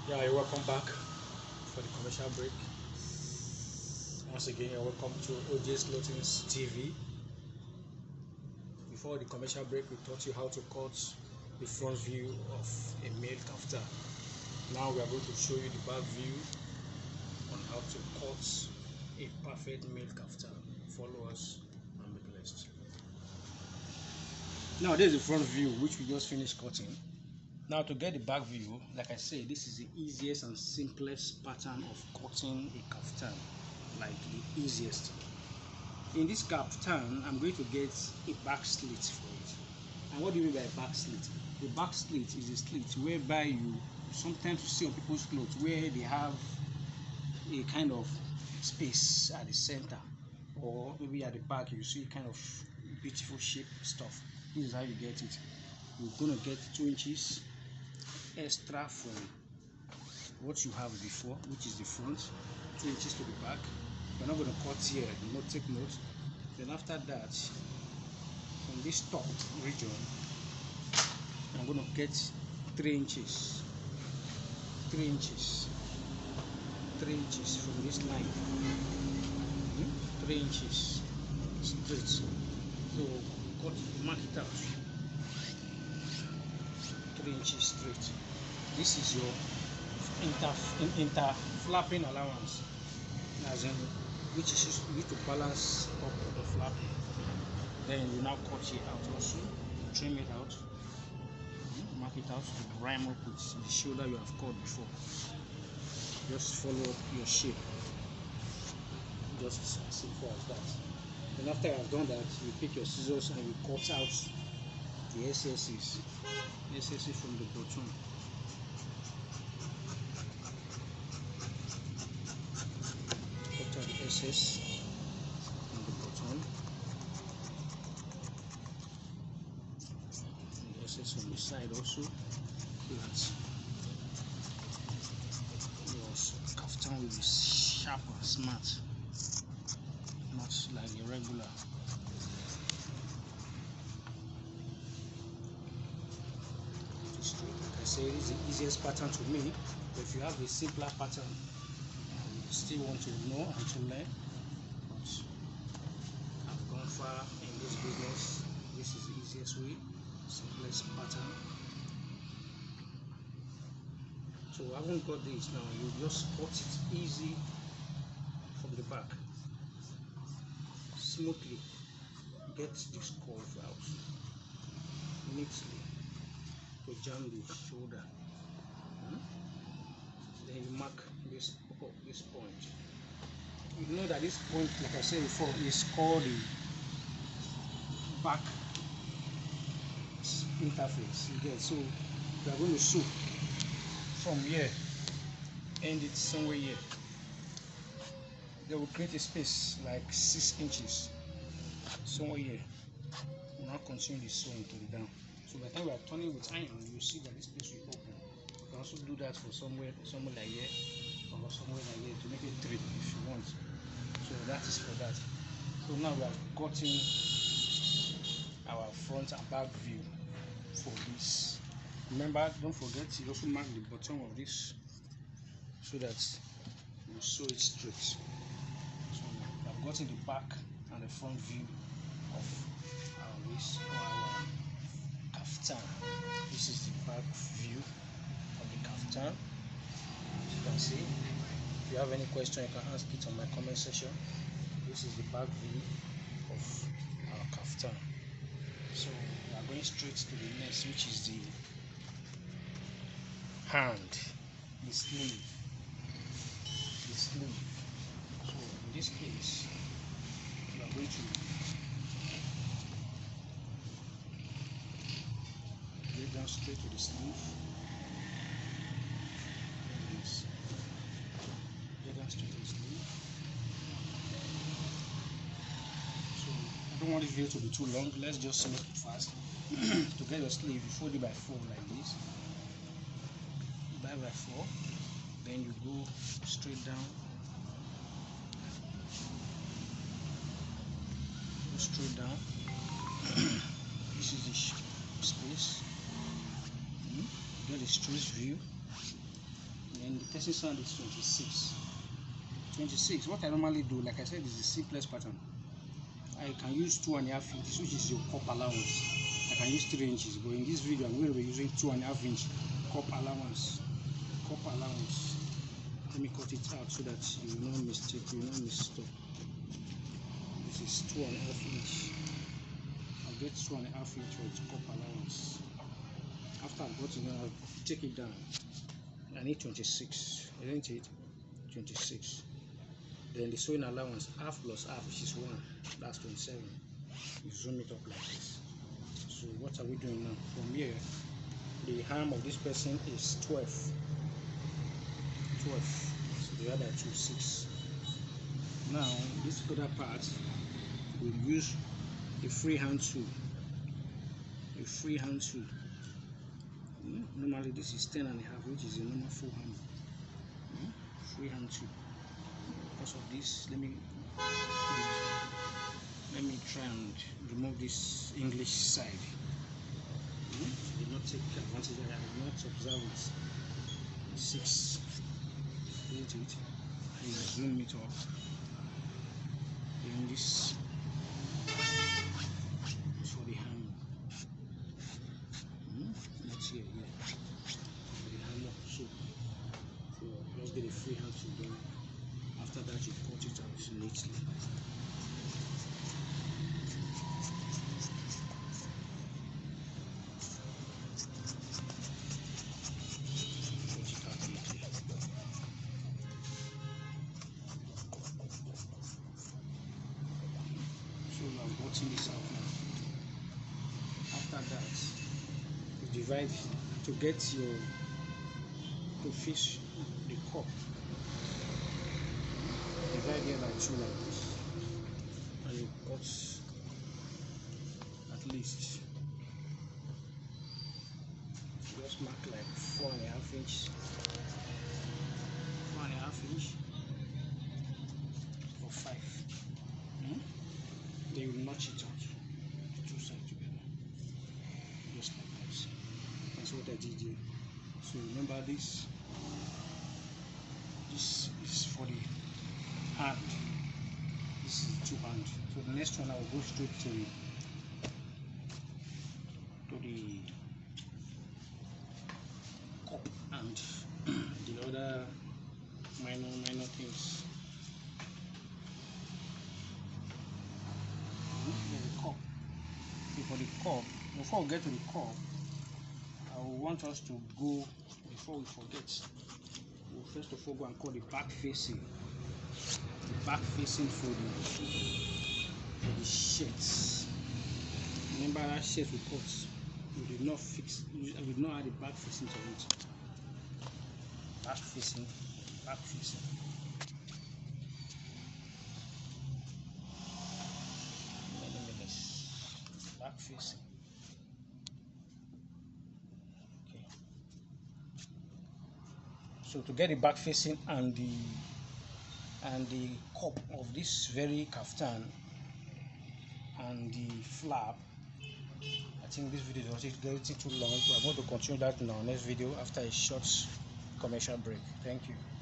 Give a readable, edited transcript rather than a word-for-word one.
Yeah, you're welcome back for the commercial break. Once again, you're welcome to OJ's Clothings TV. Before the commercial break, we taught you how to cut the front view of a male kaftan. Now we are going to show you the back view on how to cut a perfect male kaftan. Follow us and be blessed. Now there's the front view which we just finished cutting. Now to get the back view, like I said, this is the easiest and simplest pattern of cutting a kaftan, like the easiest. In this kaftan, I'm going to get a back slit for it. And what do you mean by a back slit? The back slit is a slit whereby you sometimes see on people's clothes where they have a kind of space at the center, or maybe at the back you see kind of beautiful shape stuff. This is how you get it. You're going to get 2 inches extra from what you have before, which is the front, 2 inches to the back. We're not going to cut here, take note. Then after that, from this top region, I'm going to get 3 inches, 3 inches from this line, 3 inches straight. So mark it out, 3 inches straight. This is your inter flapping allowance, as in which is you need to balance up the flap. Then you now cut it out also, trim it out, mark it out to rhyme up with the shoulder you have cut before. Just follow up your shape, just as simple as that. Then after you have done that, you pick your scissors and you cut out the excesses from the bottom. Cut out the excess from the bottom, and the excess from the side also, so that your kaftan will be sharp and smart, not like a regular. Like I say, it is the easiest pattern to me, but if you have a simpler pattern and you still want to know and to learn, but I've gone far in this business, this is the easiest way, simplest pattern. So I haven't got this now, you just cut it easy from the back, smoothly get this curve out neatly to jam the shoulder. Then you mark this point. You know that this point, like I said before, is called the back interface. You get, so we are going to sew from here, end it somewhere here. They will create a space like 6 inches somewhere here. We'll now continue the sewing to the down. So by the time we are turning with iron, you see that this space will open. You can also do that for somewhere like here, or somewhere like here, to make it 3 if you want. So that is for that. So now we have gotten our front and back view for this. Remember, don't forget you also mark the bottom of this so that you sew it straight. So we have gotten the back and the front view of our waist or our kaftan. This is the back view of the kaftan. As you can see, if you have any question, you can ask it on my comment section. This is the back view of our kaftan. So we are going straight to the next, which is the hand, the sleeve. So in this case, you are going to get down straight to the sleeve. Get down straight to the sleeve. So I don't want this video to be too long. Let's just make it fast. To get your sleeve, you fold it by 4 like this. By 4. Then you go straight down. Go straight down. This is the space. Get a straight view. and the testing sound is 26. 26. What I normally do, like I said, is the simplest pattern. I can use 2.5 inches, which is your cup allowance. I can use 3 inches, but in this video I'm going to be using 2.5 inch cup allowance. Let me cut it out so that you will not mistake, you will not mistake. This is 2.5 inch. I'll get 2.5 inch for its cup allowance. After I've got it, I'll take it down. I need 26, isn't it? 26. Then the sewing allowance, half plus half, which is 1, that's 27. You zoom it up like this. So what are we doing now? From here, the arm of this person is 12. So the other 2, 6. Now this other part, we'll use a freehand tool. Normally this is 10.5, which is a normal full hand. Freehand tool. Because of this, let me try and remove this English side. Did not take advantage. I have not observed it. 6. Hit it and zoom it up. Then this is for the hammer. Not here. For the hammer. So let's get a freehand tool done. After that, you cut it out neatly. So I'm cutting this out now. After that, you divide to get your to fish the cup. Divide it like 2 like this, and you cut at least, just mark like 4.5 inch, 4.5 inch for 5. Then you notch it out, 2 sides together, just like this. That's what I did here. So remember this is for the hand. This is 2 hand. So the next one I will go straight to the cup and the other minor things. The cup. So for the cup, before we get to the cup, I want us to go, before we forget, we'll first of all go and cut the back facing. The back facing for the shirts. Remember that shirt we cut, we did not add the back facing to it. Back facing. Back facing. Okay. So to get the back facing and the cup of this very kaftan and the flap, I think this video is getting too long. I'm going to continue that in our next video after a short commercial break. Thank you.